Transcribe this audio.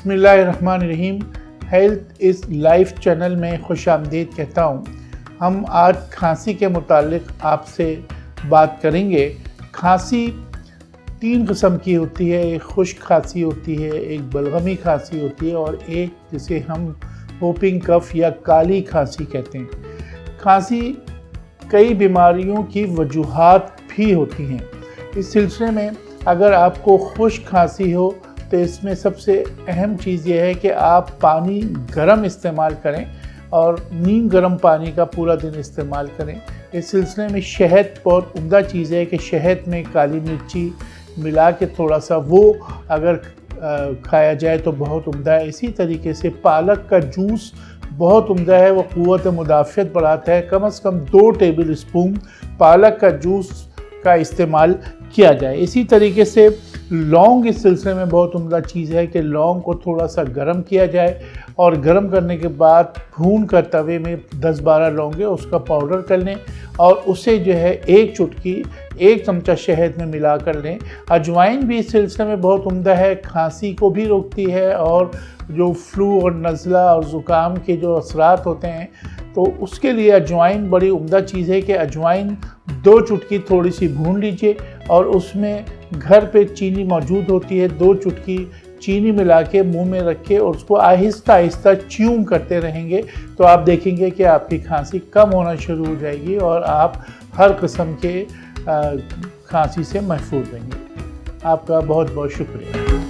बिस्मिल्लाहिर्रहमानिर्रहीम। Health is life channel में खुश आमदीद कहता हूँ। हम आज खांसी के मुतालिक आपसे बात करेंगे। खांसी 3 किस्म की होती है। एक खुश्क खांसी होती है, एक बलगमी खांसी होती है और एक जिसे हम होपिंग कफ या काली खांसी कहते हैं। खांसी कई बीमारियों की वजूहात भी होती हैं। इस सिलसिले में अगर आपको खुश्क खांसी हो तो इसमें सबसे अहम चीज़ यह है कि आप पानी गर्म इस्तेमाल करें और नीम गर्म पानी का पूरा दिन इस्तेमाल करें। इस सिलसिले में शहद बहुत उम्दा चीज़ है कि शहद में काली मिर्ची मिला के थोड़ा सा वो अगर खाया जाए तो बहुत उम्दा है। इसी तरीके से पालक का जूस बहुत उम्दा है, वो क़ुव्वत मुदाफ़ियत बढ़ाता है। कम से कम 2 टेबल स्पून पालक का जूस का इस्तेमाल किया जाए। इसी तरीके से लौंग इस सिलसिले में बहुत उम्दा चीज़ है कि लौंग को थोड़ा सा गर्म किया जाए और गर्म करने के बाद भून कर तवे में 10-12 लौंगे उसका पाउडर कर लें और उसे जो है 1 चमचा शहद में मिला कर लें। अजवाइन भी इस सिलसिले में बहुत उम्दा है, खांसी को भी रोकती है और जो फ्लू और नज़ला और ज़ुकाम के जो असरात होते हैं तो उसके लिए अजवाइन बड़ी उम्दा चीज़ है कि अजवाइन 2 चुटकी थोड़ी सी भून लीजिए और उसमें घर पे चीनी मौजूद होती है, 2 चुटकी चीनी मिला के मुँह में रख के और उसको आहिस्ता आहिस्ता च्यूम करते रहेंगे तो आप देखेंगे कि आपकी खांसी कम होना शुरू हो जाएगी और आप हर किस्म के खांसी से महफूज रहेंगे। आपका बहुत बहुत शुक्रिया।